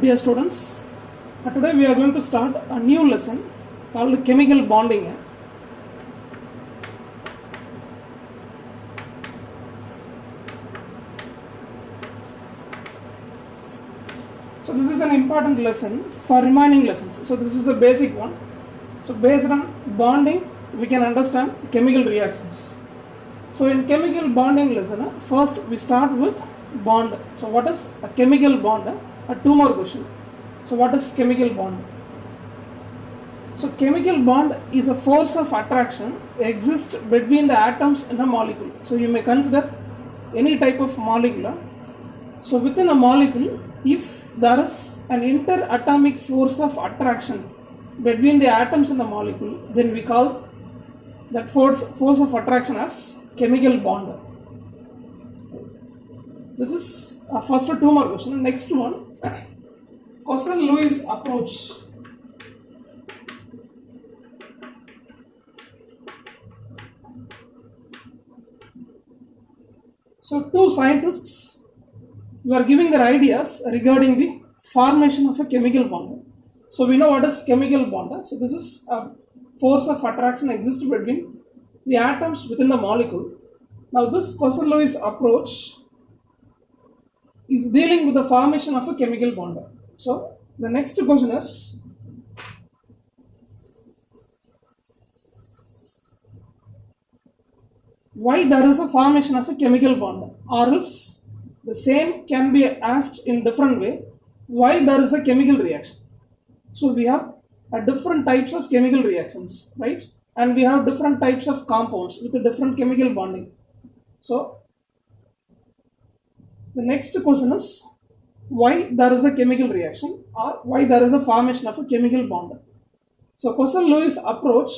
Dear students, today we are going to start a new lesson called chemical bonding. So this is an important lesson for remaining lessons. So this is the basic one. So based on bonding, we can understand chemical reactions. So in chemical bonding lesson, first we start with bond. So what is a chemical bond? Two more questions. So what is chemical bond? So chemical bond is a force of attraction exists between the atoms in a molecule. So you may consider any type of molecule. So within a molecule, if there is an interatomic force of attraction between the atoms in the molecule, then we call that force of attraction as chemical bond. This is first two more question. Next one, Coulson-Lewis approach. So two scientists were giving their ideas regarding the formation of a chemical bond. So we know what is chemical bond. So this is a force of attraction exists between the atoms within the molecule. Now this Coulson-Lewis approach is dealing with the formation of a chemical bond. So the next question is, why there is a formation of a chemical bond, or else the same can be asked in different way, why there is a chemical reaction. So we have different types of chemical reactions, right? And we have different types of compounds with a different chemical bonding. So the next question is, why there is a chemical reaction, or why there is a formation of a chemical bond. So Coulson-Lewis approach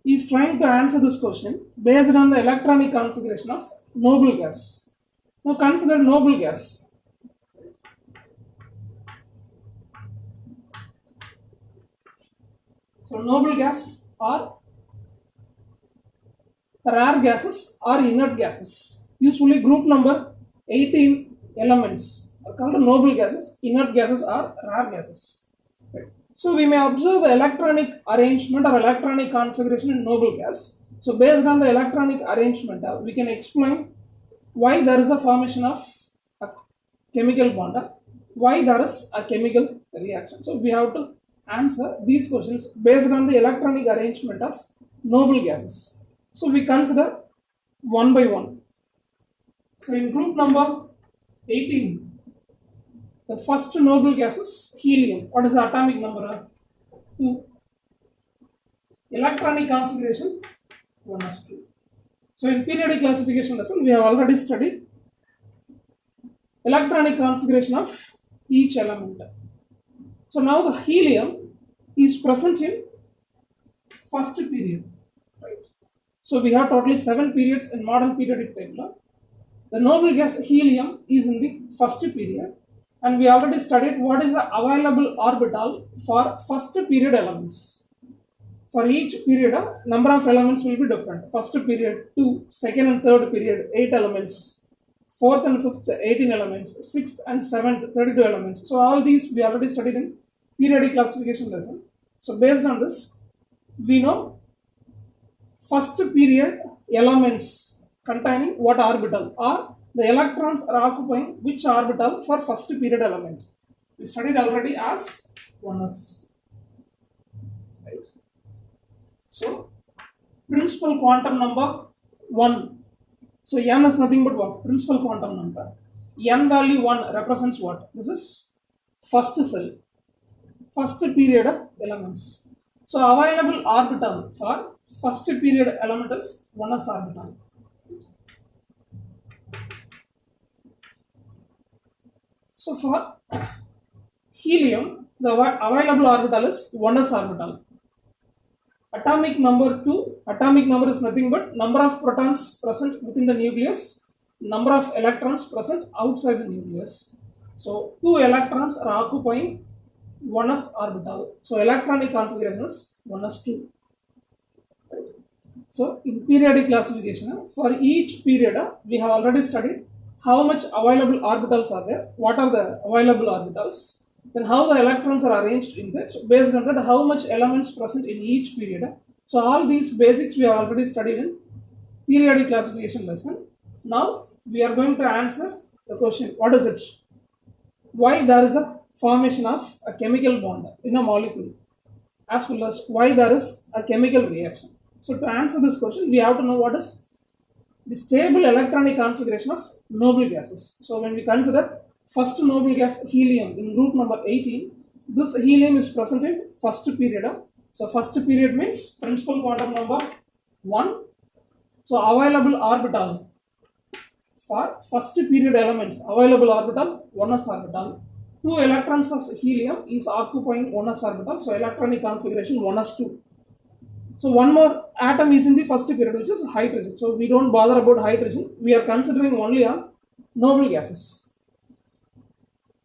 is trying to answer this question based on the electronic configuration of noble gas. Now consider noble gas. So noble gas are rare gases or inert gases. Usually group number 18 elements are called noble gases. Inert gases are rare gases. Right. So we may observe the electronic arrangement or electronic configuration in noble gas. So based on the electronic arrangement, we can explain why there is a formation of a chemical bond, why there is a chemical reaction. So we have to answer these questions based on the electronic arrangement of noble gases. So we consider one by one. So in group number 18, the first noble gas is helium. What is the atomic number? 2. Electronic configuration 1s2. So in periodic classification lesson, we have already studied electronic configuration of each element. So now the helium is present in first period. Right. So we have totally 7 periods in modern periodic table. The noble gas helium is in the first period, and we already studied what is the available orbital for first period elements. For each period, number of elements will be different. First period 2, second and third period 8 elements, fourth and fifth 18 elements, sixth and seventh 32 elements. So all these we already studied in periodic classification lesson. So based on this, we know first period elements containing what orbital, or the electrons are occupying which orbital for first period element. We studied already as 1s. Right. So principal quantum number 1. So n is nothing but what? Principal quantum number. N value 1 represents what? This is first cell, first period elements. So available orbital for first period element is 1s orbital. So for helium, the available orbital is 1s orbital. Atomic number 2, atomic number is nothing but number of protons present within the nucleus, number of electrons present outside the nucleus. So 2 electrons are occupying 1s orbital. So electronic configuration is 1s2. Right. So in periodic classification, for each period, we have already studied how much available orbitals are there, what are the available orbitals, Then how the electrons are arranged in that. So based on that, how much elements present in each period. So all these basics we have already studied in periodic classification lesson. Now we are going to answer the question, what is it? Why there is a formation of a chemical bond in a molecule, as well as why there is a chemical reaction. So to answer this question, we have to know what is the stable electronic configuration of noble gases. So when we consider first noble gas, helium, in group number 18, this helium is present in first period. So first period means principal quantum number 1. So available orbital for first period elements, available orbital 1s orbital. 2 electrons of helium is occupying 1s orbital, so electronic configuration 1s2. So one more atom is in the first period, which is hydrogen. So we don't bother about hydrogen. We are considering only on noble gases.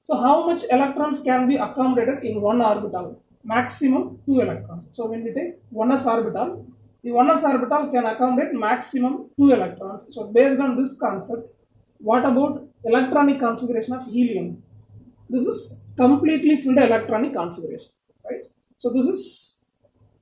So how much electrons can be accommodated in one orbital? Maximum 2 electrons. So when we take 1s orbital, the 1s orbital can accommodate maximum 2 electrons. So based on this concept, what about electronic configuration of helium? This is completely filled electronic configuration, right? So this is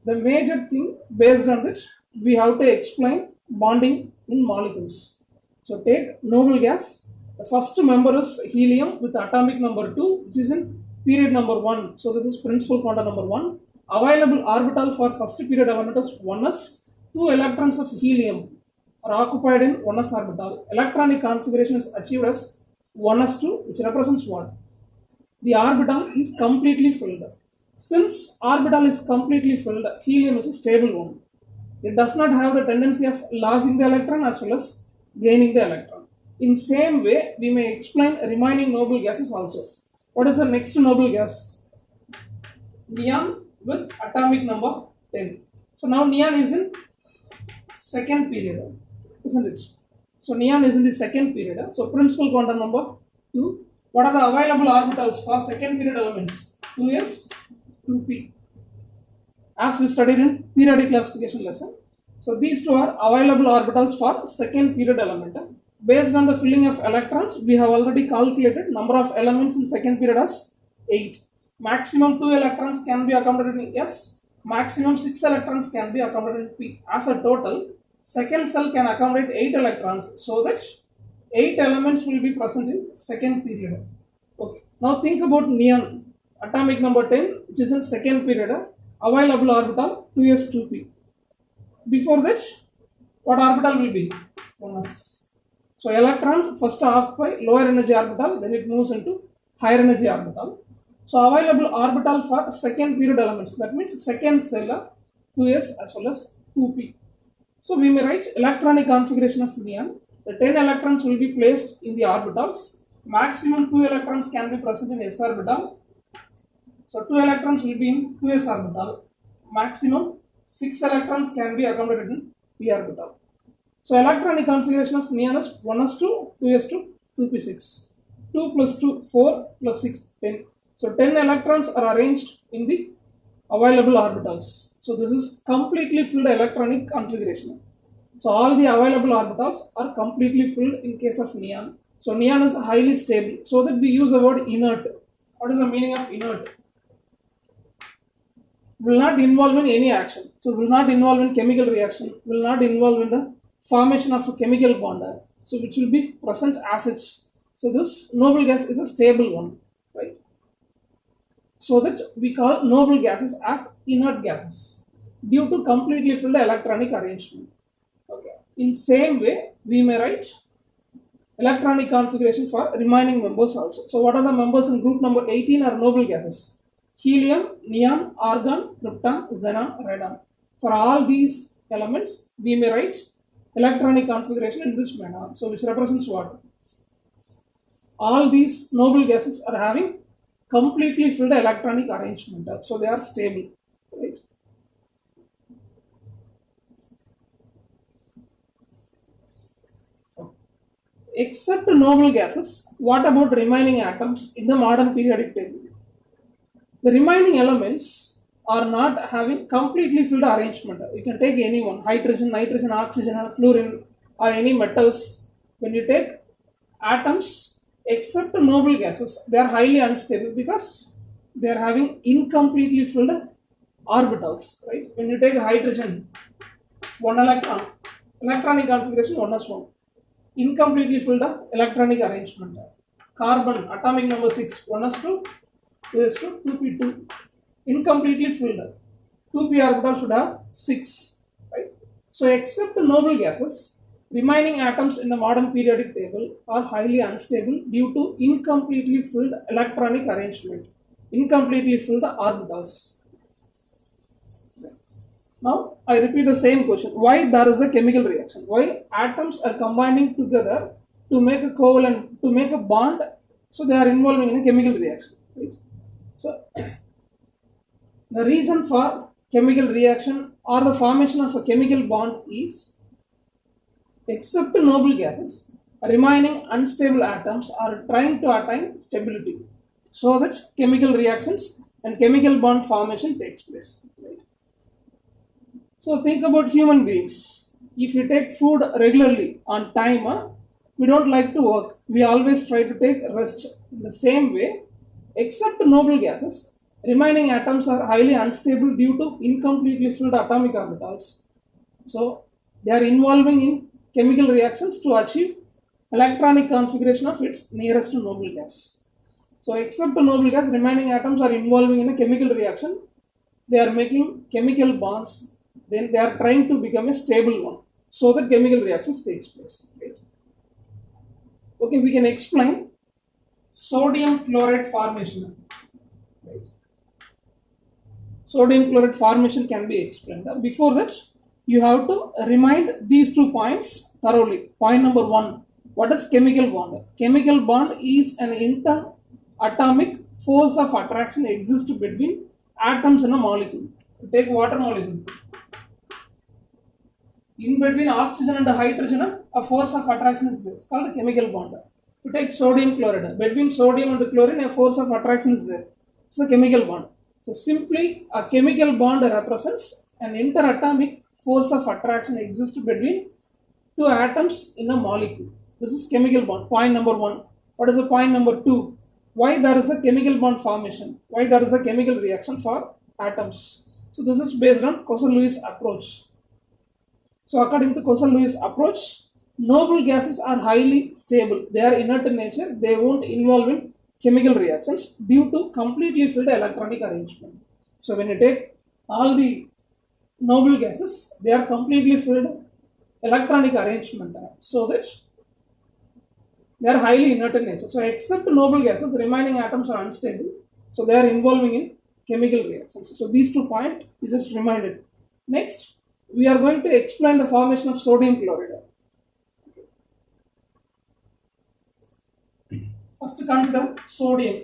the major thing. Based on which we have to explain bonding in molecules. So take noble gas. The first member is helium with atomic number 2, which is in period number 1. So this is principal quantum number 1. Available orbital for first period element is 1s. 2 electrons of helium are occupied in 1s orbital. Electronic configuration is achieved as 1s2, which represents what? The orbital is completely filled. Since orbital is completely filled, helium is a stable one. It does not have the tendency of losing the electron as well as gaining the electron. In same way, we may explain remaining noble gases also. What is the next noble gas? Neon with atomic number 10. So now neon is in second period, isn't it? So neon is in the second period. So principal quantum number 2. What are the available orbitals for second period elements? 2s, 2p. As we studied in periodic classification lesson. So these two are available orbitals for second period element. Based on the filling of electrons, we have already calculated number of elements in second period as 8. Maximum 2 electrons can be accommodated in S. Maximum 6 electrons can be accommodated in P. As a total, second cell can accommodate 8 electrons, so that 8 elements will be present in second period. Okay. Now think about neon, atomic number 10, which is in second period, available orbital 2s, 2p. Before that, what orbital will be? 1s. So electrons first occupy lower energy orbital, then it moves into higher energy orbital. So available orbital for second period elements, that means second cell 2s as well as 2p. So we may write electronic configuration of neon. The 10 electrons will be placed in the orbitals. Maximum 2 electrons can be present in s orbital. So 2 electrons will be in 2s orbital. Maximum 6 electrons can be accommodated in p orbital. So electronic configuration of neon is 1s2, 2s2, 2p6. 2 plus 2, 4 plus 6, 10. So 10 electrons are arranged in the available orbitals. So this is completely filled electronic configuration. So all the available orbitals are completely filled in case of neon. So neon is highly stable. So that we use the word inert. What is the meaning of inert? Will not involve in any action. So will not involve in chemical reaction. Will not involve in the formation of a chemical bond. So which will be present as such. So this noble gas is a stable one, right? So that we call noble gases as inert gases due to completely filled electronic arrangement. Okay. In same way, we may write electronic configuration for remaining members also. So what are the members in group number 18 are noble gases? Helium, neon, argon, krypton, xenon, radon. For all these elements, we may write electronic configuration in this manner. So which represents what? All these noble gases are having completely filled electronic arrangement. So they are stable, right? Except noble gases, what about remaining atoms in the modern periodic table? The remaining elements are not having completely filled arrangement. You can take any one, hydrogen, nitrogen, oxygen, or fluorine, or any metals. When you take atoms, except noble gases, they are highly unstable because they are having incompletely filled orbitals, right? When you take hydrogen, 1 electron, electronic configuration 1s1, incompletely filled electronic arrangement. Carbon, atomic number 6, 1s2, 2s2, 2p2, incompletely filled. 2p orbital should have 6, right? So except noble gases, remaining atoms in the modern periodic table are highly unstable due to incompletely filled electronic arrangement, incompletely filled orbitals. Now I repeat the same question. Why there is a chemical reaction? Why atoms are combining together to make a covalent, to make a bond, so they are involving in a chemical reaction, right? So the reason for chemical reaction or the formation of a chemical bond is, except noble gases, remaining unstable atoms are trying to attain stability so that chemical reactions and chemical bond formation takes place. Right? So think about human beings. If you take food regularly on time, we don't like to work. We always try to take rest. In the same way, except noble gases, remaining atoms are highly unstable due to incompletely filled atomic orbitals. So they are involving in chemical reactions to achieve electronic configuration of its nearest noble gas. So except noble gas, remaining atoms are involving in a chemical reaction. They are making chemical bonds. Then they are trying to become a stable one, so that chemical reactions takes place. Right? Okay, we can explain sodium chloride formation. Right? Sodium chloride formation can be explained. Before that, you have to remind these 2 points thoroughly. Point number 1, what is chemical bond? Chemical bond is an inter-atomic force of attraction exists between atoms in a molecule. Take water molecule. In between oxygen and hydrogen, a force of attraction is there. It's called a chemical bond. If you take sodium chloride, between sodium and chlorine, a force of attraction is there. It's a chemical bond. So simply, a chemical bond represents an interatomic force of attraction exists between 2 atoms in a molecule. This is chemical bond. Point number 1. What is the point number 2? Why there is a chemical bond formation? Why there is a chemical reaction for atoms? So this is based on Coulson-Lewis approach. So according to Coulson-Lewis approach, noble gases are highly stable. They are inert in nature. They won't involve in chemical reactions due to completely filled electronic arrangement. So when you take all the noble gases, they are completely filled electronic arrangement, so that they are highly inert in nature. So except noble gases, remaining atoms are unstable. So they are involving in chemical reactions. So these 2 points, you just reminded. Next, we are going to explain the formation of sodium chloride. First consider sodium.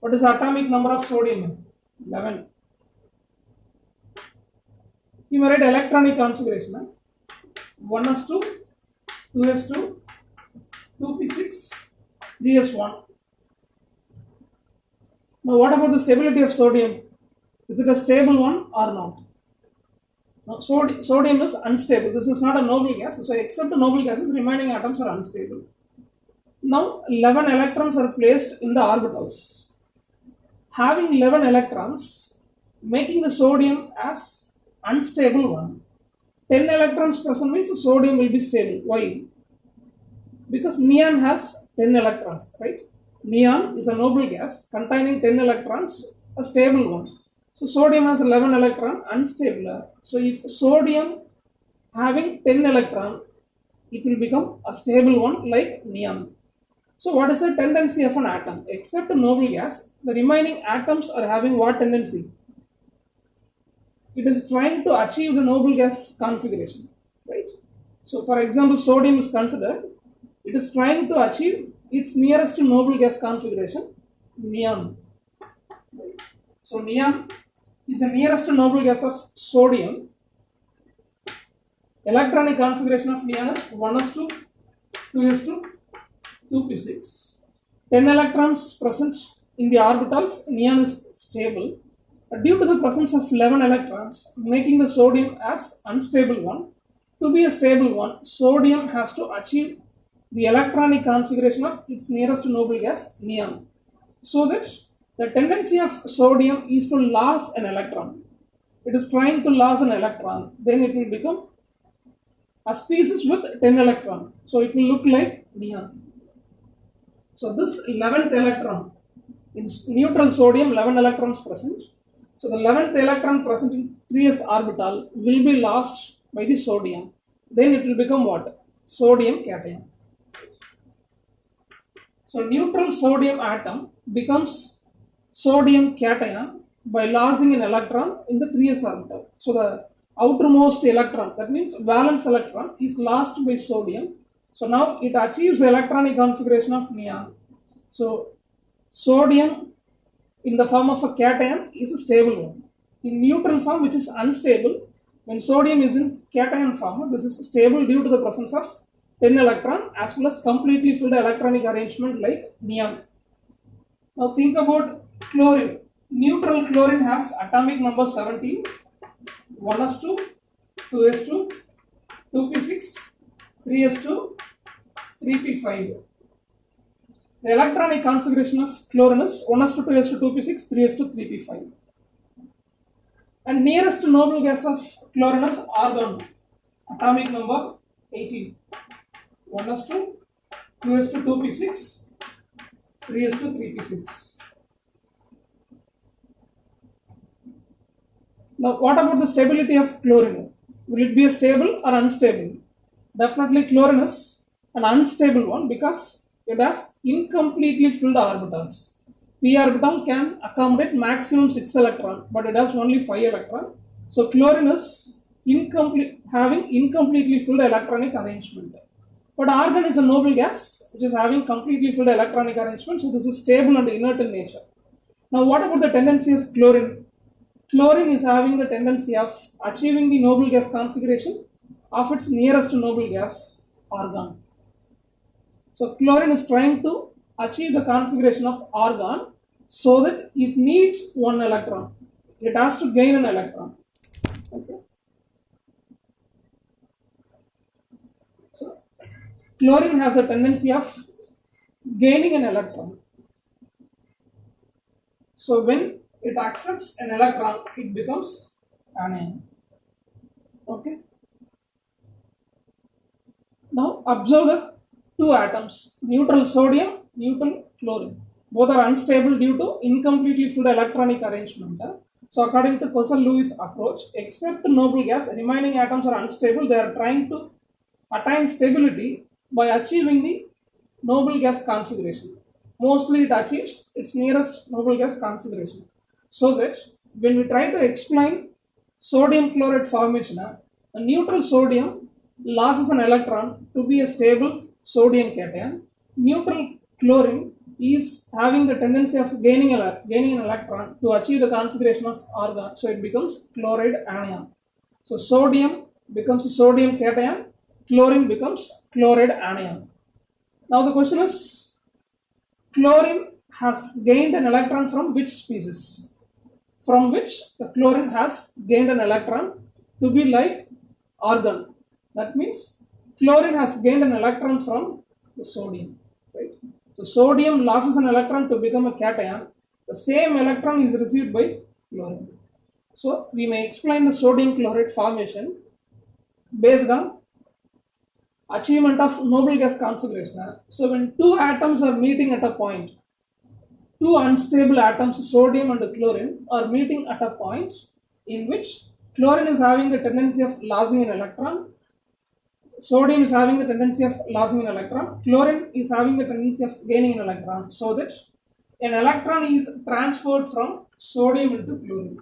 What is the atomic number of sodium? 11. You may write electronic configuration. 1s2, 2s2, 2p6, 3s1. Now what about the stability of sodium? Is it a stable one or not? Now, sodium is unstable. This is not a noble gas. So except the noble gases, remaining atoms are unstable. Now 11 electrons are placed in the orbitals. Having 11 electrons, making the sodium as unstable one. 10 electrons present means the sodium will be stable. Why? Because neon has 10 electrons, right? Neon is a noble gas containing 10 electrons, a stable one. So sodium has 11 electron, unstable. So if sodium having 10 electron, it will become a stable one like neon. So what is the tendency of an atom? Except a noble gas, the remaining atoms are having what tendency? It is trying to achieve the noble gas configuration, right? So for example, sodium is considered, it is trying to achieve its nearest to noble gas configuration, neon. So neon is the nearest to noble gas of sodium. Electronic configuration of neon is 1s2, 2s2, 2p6. 10 electrons present in the orbitals, neon is stable. But due to the presence of 11 electrons, making the sodium as unstable one, to be a stable one, sodium has to achieve the electronic configuration of its nearest noble gas, neon. so that the tendency of sodium is to lose an electron. It is trying to lose an electron, then it will become a species with 10 electron. So it will look like neon. So this 11th electron, in neutral sodium 11 electrons present. So the 11th electron present in 3s orbital will be lost by the sodium. Then it will become what? Sodium cation. So neutral sodium atom becomes sodium cation by losing an electron in the 3s orbital. So the outermost electron, that means valence electron, is lost by sodium. So now it achieves the electronic configuration of neon. So sodium in the form of a cation is a stable one. In neutral form, which is unstable, when sodium is in cation form, this is stable due to the presence of 10 electron as well as completely filled electronic arrangement like neon. Now think about chlorine. Neutral chlorine has atomic number 17, 1s2, 2s2, 2p6, 3s2, 3p5. The electronic configuration of chlorine is 1s2, 2s2, 2p6, 3s2, 3p5. And nearest noble gas of chlorine is argon, atomic number 18, 1s2, 2s2, 2p6, 3s2, 3p6. Now what about the stability of chlorine? Will it be a stable or unstable? Definitely chlorine is an unstable one because it has incompletely filled orbitals. P orbital can accommodate maximum 6 electron, but it has only 5 electron. So chlorine is having incompletely filled electronic arrangement. But argon is a noble gas which is having completely filled electronic arrangement, so this is stable and inert in nature. Now what about the tendency of chlorine? Chlorine is having the tendency of achieving the noble gas configuration of its nearest noble gas, argon. So chlorine is trying to achieve the configuration of argon so that it needs 1 electron. It has to gain an electron. Okay. So chlorine has a tendency of gaining an electron. So when it accepts an electron, it becomes anion. Okay. Now observe the two atoms, neutral sodium, neutral chlorine. Both are unstable due to incompletely filled electronic arrangement. So according to Coastal-Lewis approach, except noble gas, remaining atoms are unstable. They are trying to attain stability by achieving the noble gas configuration. Mostly it achieves its nearest noble gas configuration. So that when we try to explain sodium chloride formation, a neutral sodium loses an electron to be a stable sodium cation. Neutral chlorine is having the tendency of gaining an electron to achieve the configuration of argon. So it becomes chloride anion. So sodium becomes a sodium cation, chlorine becomes chloride anion. Now the question is, chlorine has gained an electron from which species? From which the chlorine has gained an electron to be like argon. That means chlorine has gained an electron from the sodium. Right? So sodium loses an electron to become a cation. The same electron is received by chlorine. So we may explain the sodium chloride formation based on achievement of noble gas configuration. So when two atoms are meeting at a point, two unstable atoms, sodium and chlorine, are meeting at a point in which chlorine is having the tendency of losing an electron, sodium is having the tendency of losing an electron, chlorine is having the tendency of gaining an electron, so that an electron is transferred from sodium into chlorine.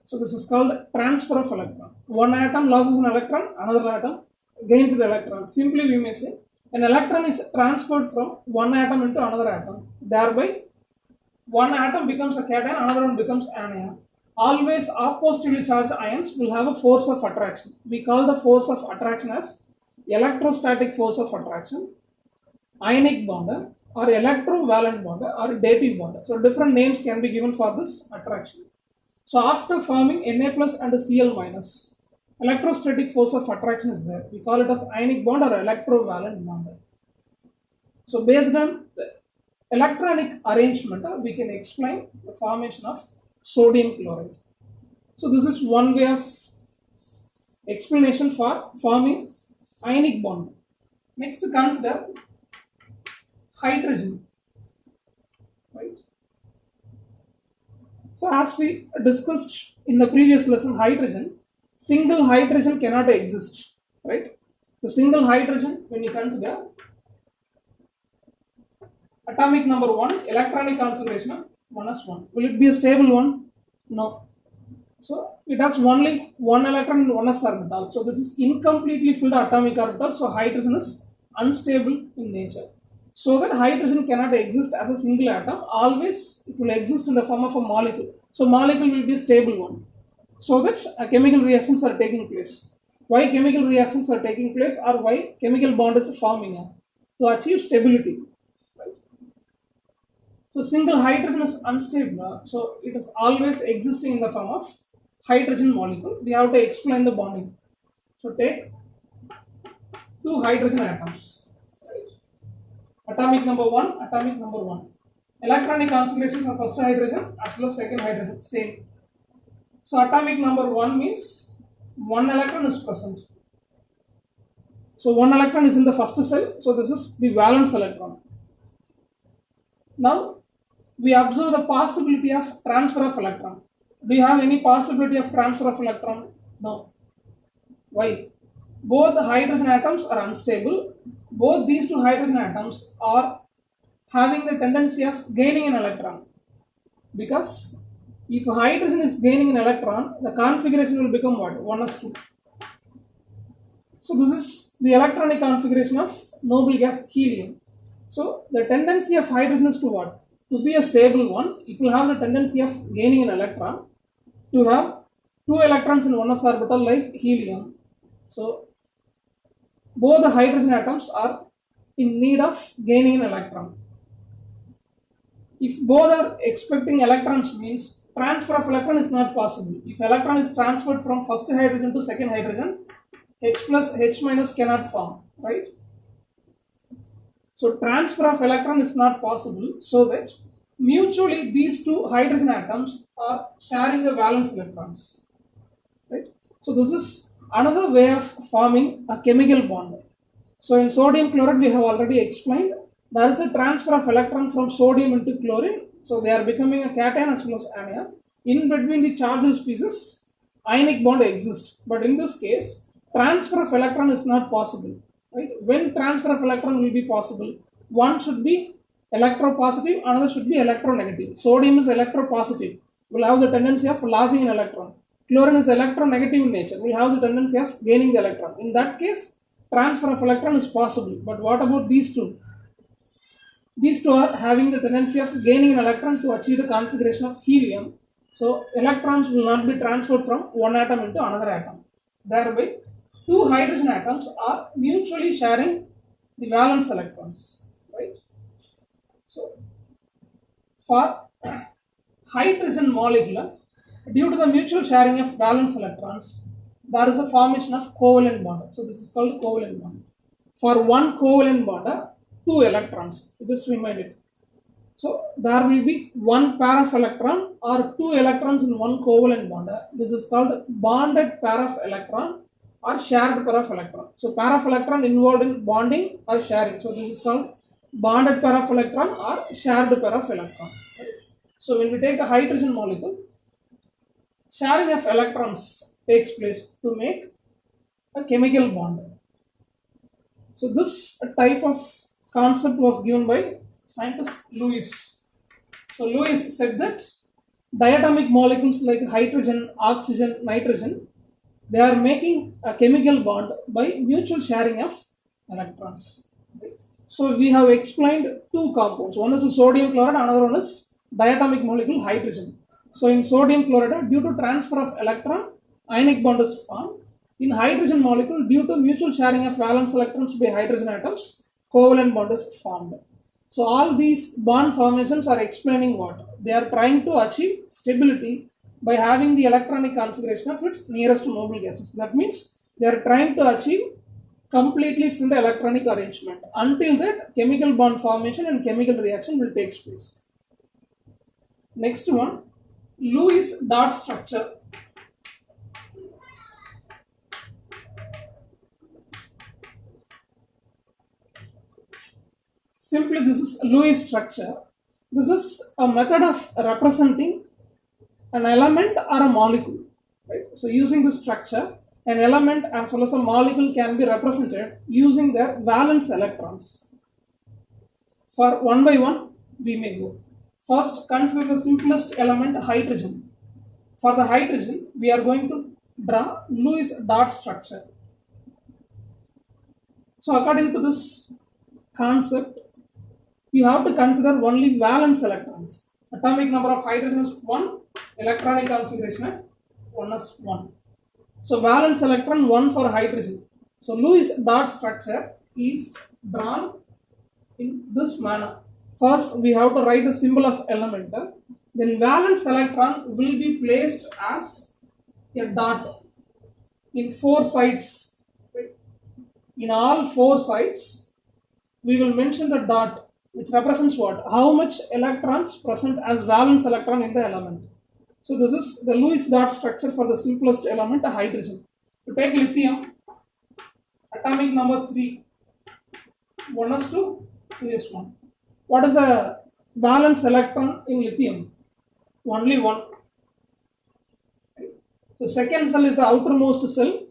So this is called transfer of electron. One atom loses an electron, another atom gains the electron. Simply we may say an electron is transferred from one atom into another atom. Thereby, one atom becomes a cation, another one becomes anion. Always oppositively charged ions will have a force of attraction. We call the force of attraction as electrostatic force of attraction, ionic bond, or electrovalent bond, or dative bond. So different names can be given for this attraction. So after forming Na plus and Cl minus, electrostatic force of attraction is there. We call it as ionic bond or electrovalent bond. So based on electronic arrangement, we can explain the formation of sodium chloride. So this is one way of explanation for forming ionic bond. Next, consider hydrogen. Right. So as we discussed in the previous lesson, hydrogen, single hydrogen cannot exist. Right. So single hydrogen, when you consider atomic number 1, electronic configuration 1s1. Will it be a stable one? No. So it has only one electron in 1s orbital. So this is incompletely filled atomic orbital. So hydrogen is unstable in nature. So that hydrogen cannot exist as a single atom. Always it will exist in the form of a molecule. So molecule will be a stable one. So that chemical reactions are taking place. Why chemical reactions are taking place, or why chemical bond is forming? To achieve stability. So single hydrogen is unstable, so it is always existing in the form of hydrogen molecule. We have to explain the bonding. So take two hydrogen atoms. Atomic number 1, atomic number 1. Electronic configuration for first hydrogen as well as second hydrogen, same. So atomic number 1 means one electron is present. So one electron is in the first cell, so this is the valence electron. Now we observe the possibility of transfer of electron. Do you have any possibility of transfer of electron? No. Why? Both the hydrogen atoms are unstable. Both these two hydrogen atoms are having the tendency of gaining an electron. Because if hydrogen is gaining an electron, the configuration will become what? 1s2. So this is the electronic configuration of noble gas helium. So the tendency of hydrogen is to what? To be a stable one. It will have the tendency of gaining an electron. To have two electrons in 1s orbital like helium. So both the hydrogen atoms are in need of gaining an electron. If both are expecting electrons, means transfer of electron is not possible. If electron is transferred from first hydrogen to second hydrogen, H plus H minus cannot form, right? So transfer of electron is not possible, so that mutually these two hydrogen atoms are sharing the valence electrons, right? So this is another way of forming a chemical bond. So in sodium chloride we have already explained there is a transfer of electron from sodium into chlorine. So they are becoming a cation as well as anion. In between the charged species, ionic bond exists. But in this case, transfer of electron is not possible. Right? When transfer of electron will be possible, one should be electropositive, another should be electronegative. Sodium is electropositive, will have the tendency of losing an electron. Chlorine is electronegative in nature, will have the tendency of gaining the electron. In that case, transfer of electron is possible. But what about these two? These two are having the tendency of gaining an electron to achieve the configuration of helium. So electrons will not be transferred from one atom into another atom. Thereby, two hydrogen atoms are mutually sharing the valence electrons. Right? So for hydrogen molecule, due to the mutual sharing of valence electrons, there is a formation of covalent bond. So this is called covalent bond. For one covalent bond, two electrons. Just remind it. So there will be one pair of electron or two electrons in one covalent bond. This is called bonded pair of electron or shared pair of electron. So pair of electron involved in bonding or sharing. So this is called bonded pair of electron or shared pair of electron. So when we take a hydrogen molecule, sharing of electrons takes place to make a chemical bond. So this type of concept was given by scientist Lewis. So Lewis said that diatomic molecules like hydrogen, oxygen, nitrogen, they are making a chemical bond by mutual sharing of electrons. So we have explained two compounds. One is a sodium chloride, another one is diatomic molecule hydrogen. So in sodium chloride, due to transfer of electron, ionic bond is formed. In hydrogen molecule, due to mutual sharing of valence electrons by hydrogen atoms, covalent bond is formed. So all these bond formations are explaining what? They are trying to achieve stability by having the electronic configuration of its nearest noble gases. That means they are trying to achieve completely from the electronic arrangement. Until that, chemical bond formation and chemical reaction will take place. Next one, Lewis dot structure. Simply, this is Lewis structure. This is a method of representing an element or a molecule. Right? So, using this structure, an element as well as a molecule can be represented using their valence electrons. For one by one, we may go. First, consider the simplest element, hydrogen. For the hydrogen, we are going to draw Lewis dot structure. So, according to this concept, you have to consider only valence electrons. Atomic number of hydrogen is 1, electronic configuration 1 is 1. So, valence electron 1 for hydrogen. So, Lewis dot structure is drawn in this manner. First, we have to write the symbol of element. Then, valence electron will be placed as a dot in 4 sides. In all 4 sides, we will mention the dot, which represents what? How much electrons present as valence electron in the element. So this is the Lewis dot structure for the simplest element, hydrogen. To take lithium, atomic number 3, 1s2, 2s1. What is the valence electron in lithium? Only 1. So second cell is the outermost cell.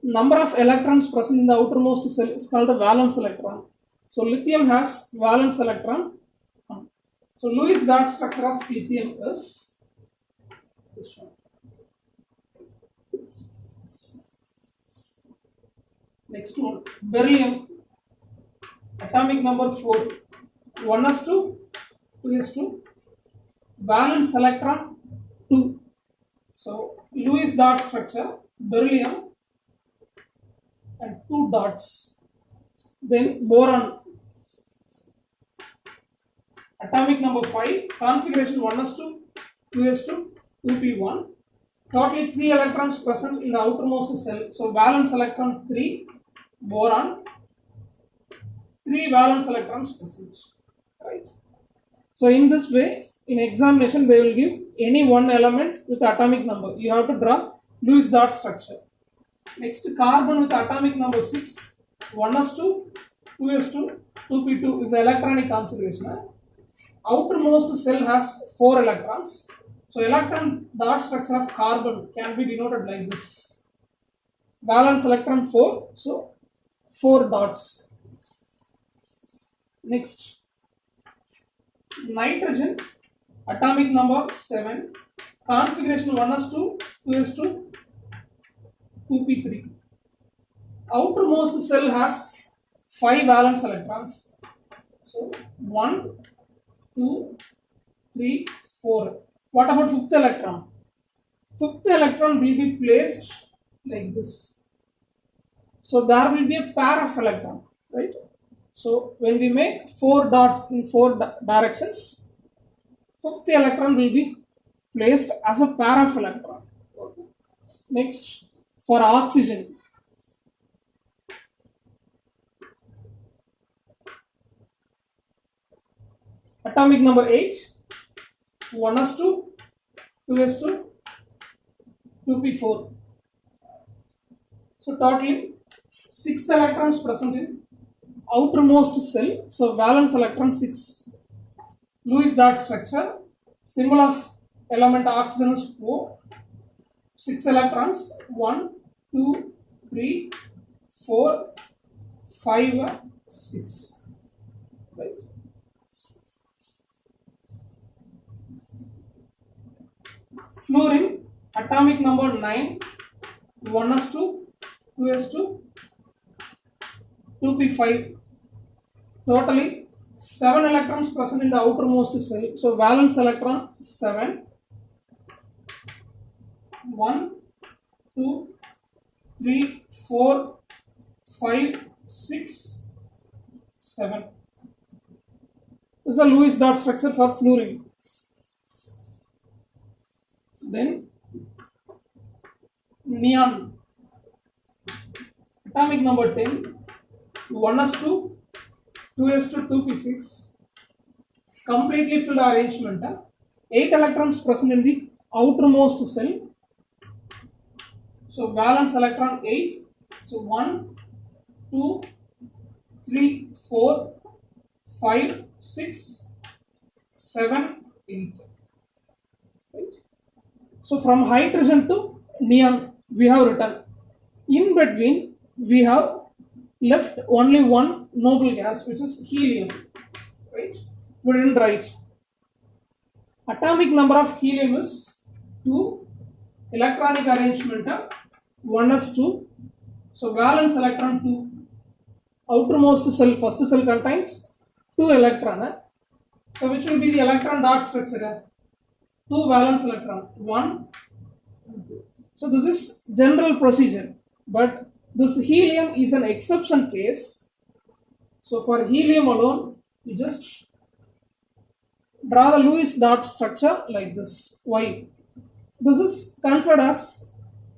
Number of electrons present in the outermost cell is called the valence electron. So lithium has valence electron. So Lewis dot structure of lithium is this one. Next one, beryllium, atomic number 4, 1s2, 2s2, valence electron 2. So Lewis dot structure, beryllium and 2 dots. Then boron, atomic number 5, configuration 1s2, 2s2, 2p1. Totally 3 electrons present in the outermost cell. So valence electron 3, boron, 3 valence electrons present. Right. So in this way, in examination, they will give any one element with atomic number. You have to draw Lewis dot structure. Next, carbon with atomic number 6, 1s2, 2s2, 2p2 is the electronic configuration. Outermost cell has 4 electrons. So electron dot structure of carbon can be denoted like this. Valence electron 4, so 4 dots. Next, nitrogen, atomic number 7, configuration 1s2, 2s2, 2p3. Outermost cell has 5 valence electrons. So 1, 2, 3, 4. What about 5th electron? 5th electron will be placed like this. So there will be a pair of electron, right? So when we make 4 dots in 4 directions, 5th electron will be placed as a pair of electron. Okay. Next, for oxygen, atomic number 8, 1s2, 2s2, 2p4. So totally 6 electrons present in outermost cell. So valence electron 6. Lewis dot structure, symbol of element oxygen is O. 6 electrons, 1, 2, 3, 4, 5, 6. Right. Fluorine, atomic number 9, 1s2, 2s2, 2p5. Totally 7 electrons present in the outermost cell. So valence electron 7. 1, 2, 3, 4, 5, 6, 7. This is a Lewis dot structure for fluorine. Then neon, atomic number 10, 1s2, 2s2, 2p6, completely filled arrangement. 8 electrons present in the outermost cell. So valence electron 8. So 1, 2, 3, 4, 5, 6, 7, 8. Right? So from hydrogen to neon we have written. In between we have left only one noble gas, which is helium. Right? We didn't write. Atomic number of helium is 2. Electronic arrangement 1s2. So valence electron 2. Outermost cell, first cell contains 2 electron. So which will be the electron dot structure? 2 valence electron, 1, 2. So this is general procedure, but this helium is an exception case. So for helium alone, you just draw the Lewis dot structure like this. Why? This is considered as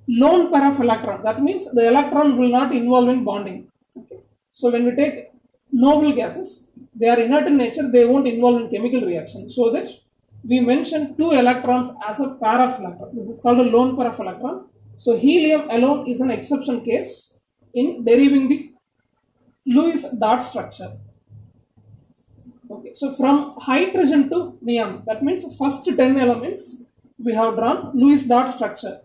lone pair of electron. That means the electron will not involve in bonding. Okay. So when we take noble gases, they are inert in nature, they won't involve in chemical reaction. So that we mention 2 electrons as a pair of electron. This is called a lone pair of electron. So helium alone is an exception case in deriving the Lewis dot structure. Okay, so from hydrogen to neon, that means first 10 elements we have drawn Lewis dot structure.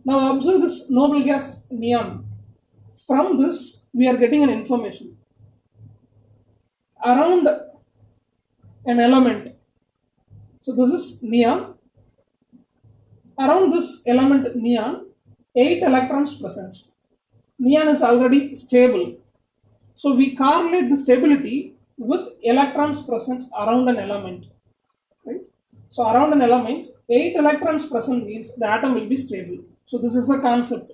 Now observe this noble gas neon. From this we are getting an information around an element. So this is neon. Around this element neon, 8 electrons present. Neon is already stable. So we correlate the stability with electrons present around an element. Right? So around an element, 8 electrons present means the atom will be stable. So this is the concept.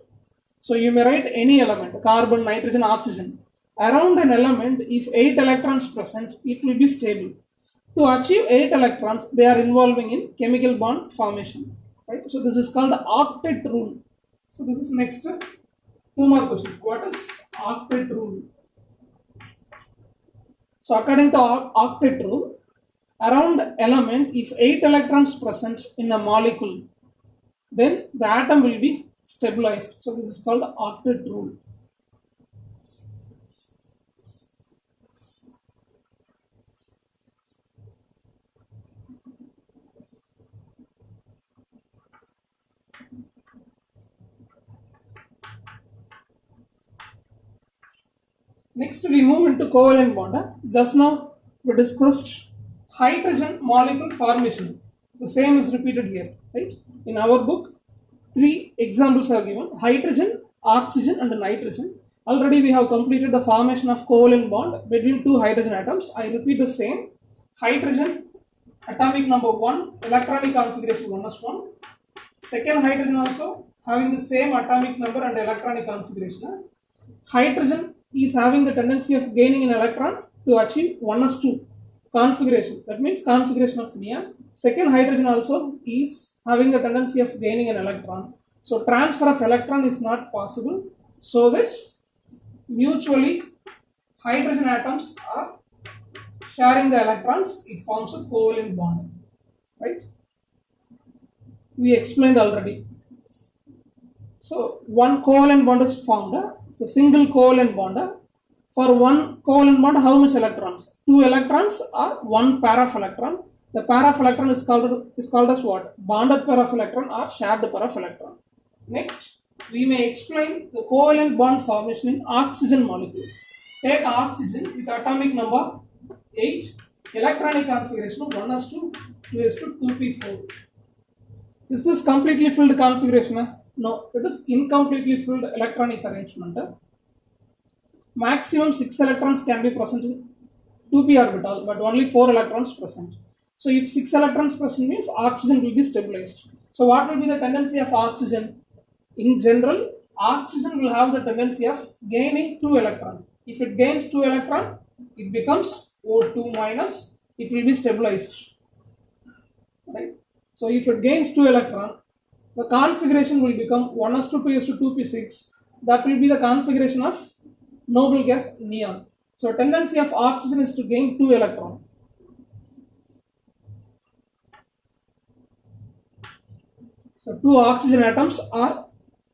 So you may write any element, carbon, nitrogen, oxygen. Around an element, if 8 electrons present, it will be stable. To achieve 8 electrons, they are involving in chemical bond formation. Right? So this is called octet rule. So this is next 2 more questions. What is octet rule? So according to octet rule, around element, if 8 electrons present in a molecule, then the atom will be stabilized. So this is called octet rule. Next we move into covalent bond. Just now we discussed hydrogen molecule formation. The same is repeated here, right? In our book, 3 examples are given: hydrogen, oxygen and nitrogen. Already we have completed the formation of covalent bond between 2 hydrogen atoms. I repeat the same. Hydrogen, atomic number 1, electronic configuration 1s1. Second hydrogen also having the same atomic number and electronic configuration. Hydrogen is having the tendency of gaining an electron to achieve 1s2 configuration. That means configuration of neon. Second hydrogen also is having the tendency of gaining an electron. So transfer of electron is not possible. So that mutually hydrogen atoms are sharing the electrons. It forms a covalent bond. Right? We explained already. So one covalent bond is formed. So single covalent bond. For one covalent bond, how much electrons? 2 electrons or 1 pair of electron. The pair of electron is called as what? Bonded pair of electron or shared pair of electron. Next, we may explain the covalent bond formation in oxygen molecule. Take oxygen with atomic number 8, electronic configuration of 1s2, 2s2, 2p4. Is this completely filled configuration? No, it is incompletely filled electronic arrangement. Maximum 6 electrons can be present in 2p orbital, but only 4 electrons present. So if 6 electrons present means oxygen will be stabilized. So what will be the tendency of oxygen? In general, oxygen will have the tendency of gaining 2 electrons. If it gains 2 electrons, it becomes O2 minus, it will be stabilized. Right? So if it gains 2 electrons, the configuration will become 1s2, 2s2, 2p6. That will be the configuration of noble gas neon. So tendency of oxygen is to gain 2 electrons. So two oxygen atoms are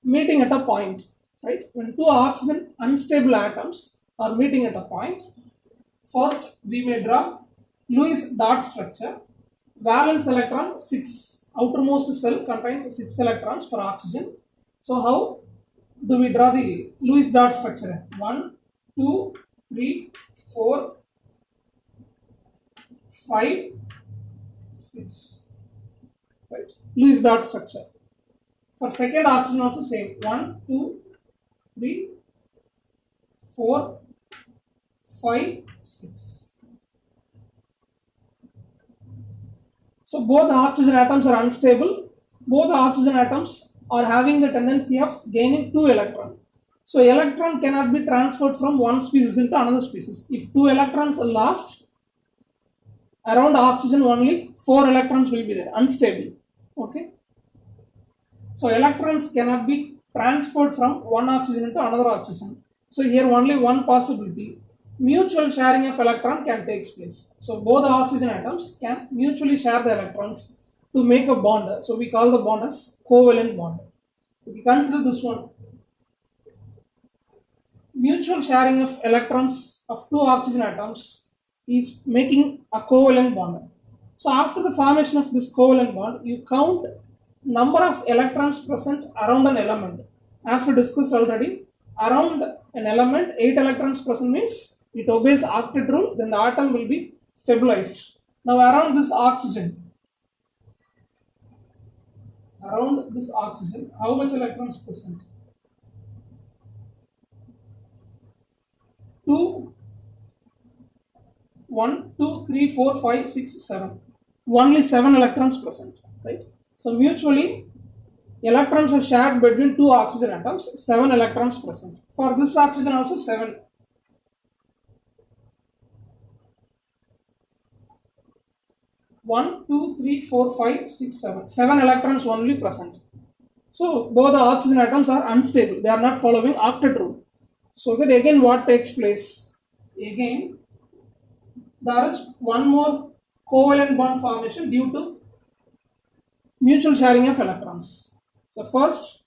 meeting at a point, right? When two oxygen unstable atoms are meeting at a point, first we may draw Lewis dot structure. Valence electron 6, outermost cell contains 6 electrons for oxygen. So how do we draw the Lewis dot structure? 1, 2, 3, 4, 5, 6. Right? Lewis dot structure. For second oxygen also same. 1, 2, 3, 4, 5, 6. So both oxygen atoms are unstable. Both oxygen atoms are having the tendency of gaining 2 electrons. So electron cannot be transferred from one species into another species. If 2 electrons are lost, around oxygen only 4 electrons will be there, unstable. Okay. So electrons cannot be transferred from one oxygen into another oxygen. So here only one possibility. Mutual sharing of electron can take place. So both the oxygen atoms can mutually share the electrons to make a bond. So we call the bond as covalent bond. If we consider this one, mutual sharing of electrons of two oxygen atoms is making a covalent bond. So after the formation of this covalent bond, you count number of electrons present around an element. As we discussed already, around an element 8 electrons present means it obeys octet rule, then the atom will be stabilized. Now around this oxygen, how much electrons present? 2, 1, 2, 3, 4, 5, 6, 7. Only 7 electrons present, right? So mutually, electrons are shared between two oxygen atoms, 7 electrons present. For this oxygen also 7. One, 2, 3, 4, 5, 6, 7. 7 electrons only present. So both the oxygen atoms are unstable. They are not following octet rule. So that again what takes place? Again, there is one more covalent bond formation due to mutual sharing of electrons. So first,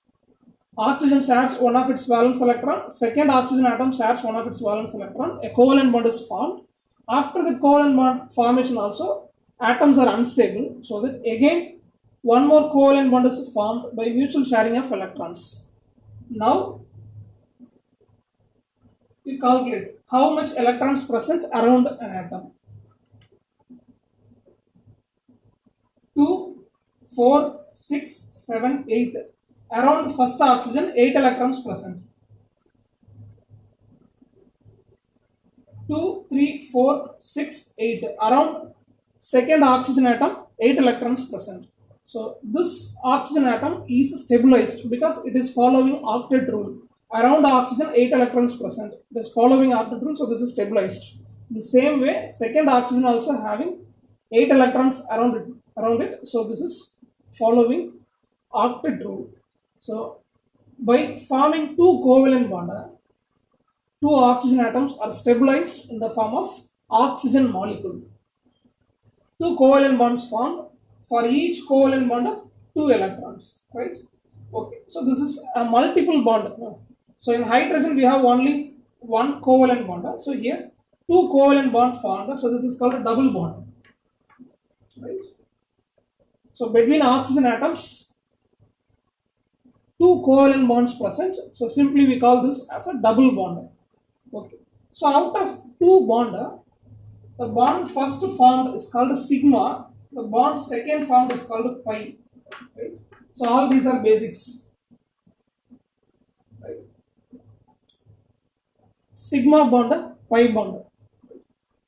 oxygen shares one of its valence electron. Second oxygen atom shares one of its valence electron. A covalent bond is formed. After the covalent bond formation also, atoms are unstable, so that again one more covalent bond is formed by mutual sharing of electrons. Now we calculate how much electrons present around an atom. 2, 4, 6, 7, 8. Around first oxygen 8 electrons present. 2, 3, 4, 6, 8. Around second oxygen atom 8 electrons present. So this oxygen atom is stabilized because it is following octet rule. Around oxygen 8 electrons present. It is following octet rule, so this is stabilized. In the same way, second oxygen also having 8 electrons around it. So this is following octet rule. So by forming two covalent bonds, two oxygen atoms are stabilized in the form of oxygen molecule. Two covalent bonds formed. For each covalent bond, 2 electrons, right? Okay, so this is a multiple bond. So in hydrogen we have only one covalent bond. So here 2 covalent bonds formed. So this is called a double bond, right? So between oxygen atoms, 2 covalent bonds present. So simply we call this as a double bond. Okay. So out of 2 bonds, the bond first formed is called sigma. The bond second formed is called pi. Right? So all these are basics. Right? Sigma bond, pi bond.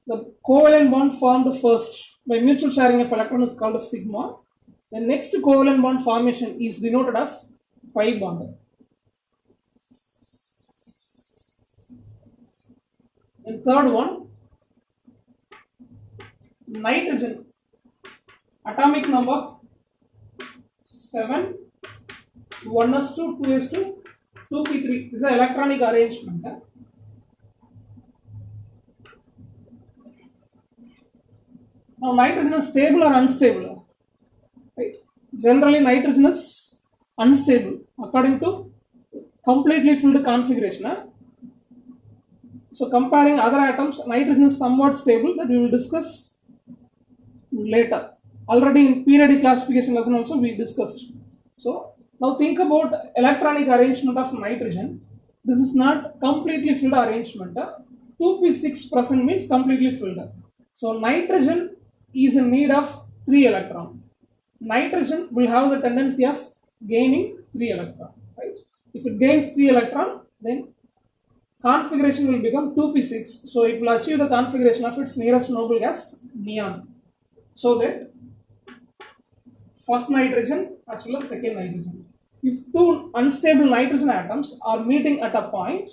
The covalent bond formed first by mutual sharing of electrons is called sigma. The next covalent bond formation is denoted as pi bond. And third one, nitrogen. Atomic number 7, 1s2, 2s2, 2p3. This is an electronic arrangement. Now nitrogen is stable or unstable? Right. Generally nitrogen is unstable according to completely filled configuration. So comparing other atoms, nitrogen is somewhat stable, that we will discuss later. Already in periodic classification lesson also we discussed. So now think about electronic arrangement of nitrogen. This is not completely filled arrangement. 2p6% means completely filled. So nitrogen is in need of 3 electrons. Nitrogen will have the tendency of gaining 3 electrons. Right? If it gains 3 electrons, then configuration will become 2p6. So it will achieve the configuration of its nearest noble gas, neon. So that first nitrogen as well as second nitrogen. If two unstable nitrogen atoms are meeting at a point,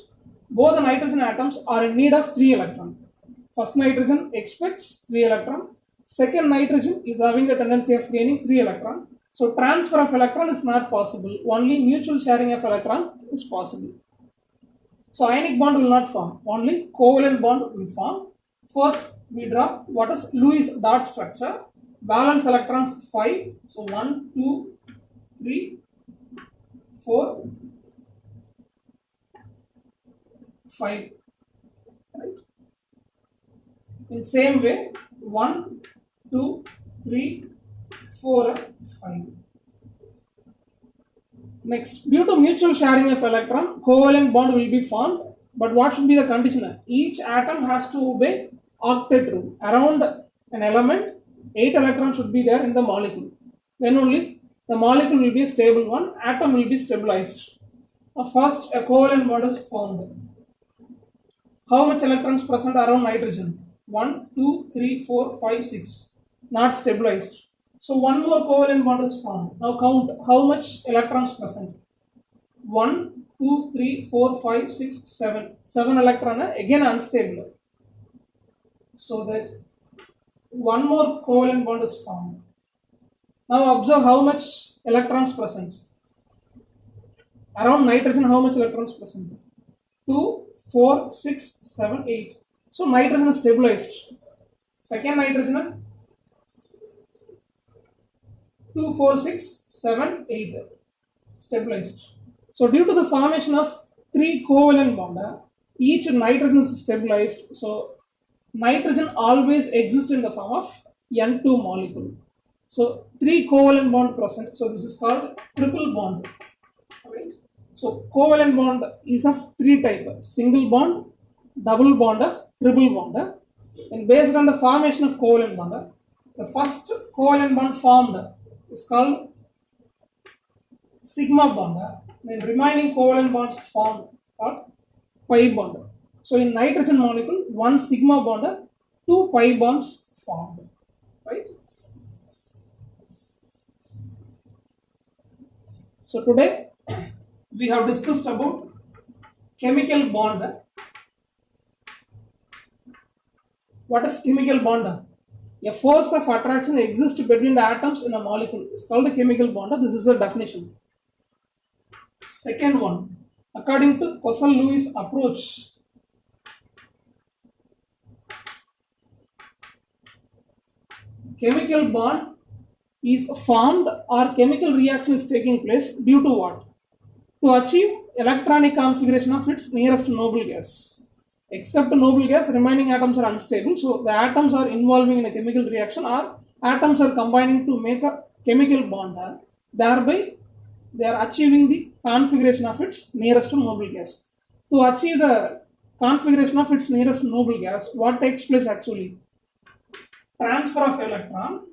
both the nitrogen atoms are in need of 3 electrons. First nitrogen expects 3 electrons. Second nitrogen is having the tendency of gaining 3 electrons. So transfer of electron is not possible. Only mutual sharing of electron is possible. So ionic bond will not form. Only covalent bond will form. First we draw what is Lewis dot structure. Valence electrons 5. So 1, 2, 3, 4, 5. Right? In same way, 1, 2, 3, 4, 5. Next, due to mutual sharing of electron, covalent bond will be formed. But what should be the condition? Each atom has to obey octet rule. Around an element, 8 electrons should be there in the molecule. Then only the molecule will be a stable one, atom will be stabilized. First, a covalent bond is formed. How much electrons present around nitrogen? 1, 2, 3, 4, 5, 6. Not stabilized. So one more covalent bond is formed. Now count how much electrons present. 1, 2, 3, 4, 5, 6, 7. 7 electron again unstable. So that one more covalent bond is formed. Now observe how much electrons present. Around nitrogen, how much electrons present? 2, 4, 6, 7, 8. So nitrogen is stabilized. Second nitrogen, 2, 4, 6, 7, 8. Stabilized. So due to the formation of 3 covalent bonds, each nitrogen is stabilized. So nitrogen always exists in the form of N2 molecule. So 3 covalent bond present. So this is called triple bond. Right? So covalent bond is of 3 types: single bond, double bond, triple bond. And based on the formation of covalent bond, the first covalent bond formed is called sigma bond. Then remaining covalent bonds formed is called pi bond. So in nitrogen molecule, 1 sigma bond, 2 pi bonds formed. Right? So today we have discussed about chemical bond. What is chemical bond? A force of attraction exists between the atoms in a molecule. It's called a chemical bond. This is the definition. Second one, according to Coussin-Lewis approach, chemical bond is formed or chemical reaction is taking place due to what? To achieve electronic configuration of its nearest noble gas. Except noble gas, remaining atoms are unstable. So the atoms are involving in a chemical reaction or atoms are combining to make a chemical bond. Thereby, they are achieving the configuration of its nearest noble gas. To achieve the configuration of its nearest noble gas, what takes place actually? Transfer of electron.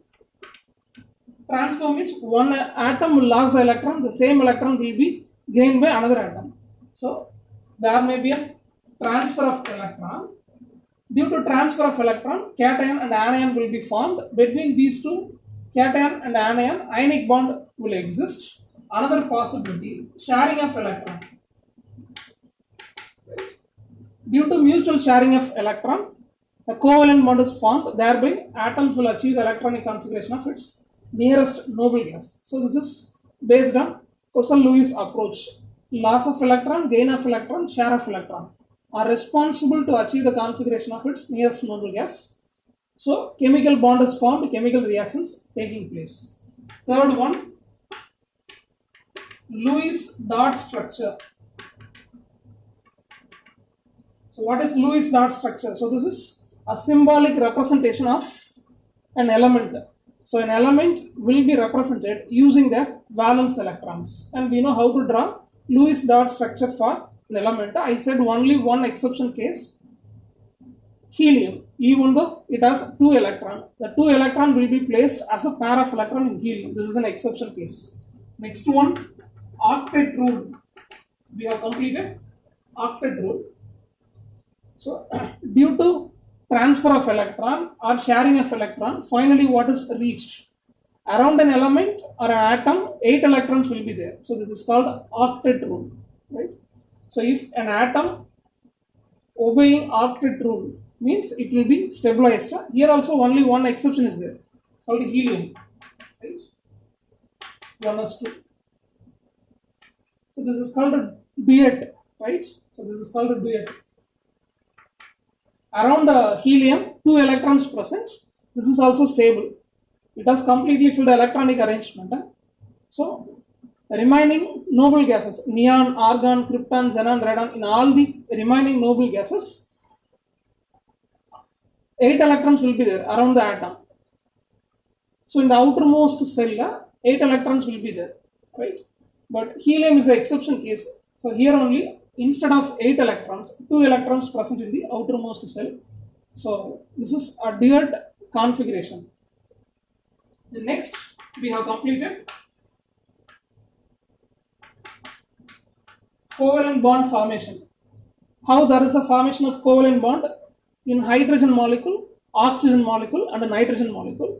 Transfer means one atom will lose the electron, the same electron will be gained by another atom. So there may be a transfer of electron. Due to transfer of electron, cation and anion will be formed. Between these two, cation and anion, ionic bond will exist. Another possibility, sharing of electron. Due to mutual sharing of electron, a covalent bond is formed. Thereby, atoms will achieve the electronic configuration of its nearest noble gas. So this is based on Coussin-Lewis approach. Loss of electron, gain of electron, share of electron are responsible to achieve the configuration of its nearest noble gas. So chemical bond is formed, chemical reactions taking place. Third one, Lewis dot structure. So what is Lewis dot structure? So this is a symbolic representation of an element. So an element will be represented using the valence electrons, and we know how to draw Lewis dot structure for an element. I said only one exception case, helium. Even though it has 2 electrons, the 2 electron will be placed as a pair of electron in helium. This is an exception case. Next one, octet rule. We have completed octet rule. So due to transfer of electron or sharing of electron, finally what is reached? Around an element or an atom, 8 electrons will be there. So this is called octet rule, right? So if an atom obeying octet rule means it will be stabilized. Here also only one exception is there, called helium, right? 1s2. So this is called a duet, right? So this is called a duet. Around helium, 2 electrons present. This is also stable. It has completely filled electronic arrangement. So remaining noble gases, neon, argon, krypton, xenon, radon, in all the remaining noble gases, 8 electrons will be there around the atom. So in the outermost cell, 8 electrons will be there, right? But helium is the exception case. So here only, instead of 8 electrons, 2 electrons present in the outermost cell. So this is a duet configuration. The next we have completed covalent bond formation. How there is a formation of covalent bond in hydrogen molecule, oxygen molecule and a nitrogen molecule.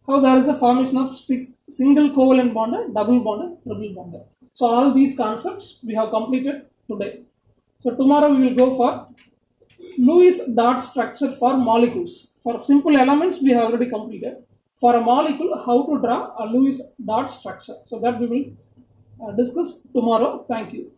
How there is a formation of single covalent bond, double bond, triple bond. So all these concepts we have completed today. So tomorrow we will go for Lewis dot structure for molecules. For simple elements we have already completed. For a molecule, how to draw a Lewis dot structure. So that we will discuss tomorrow. Thank you.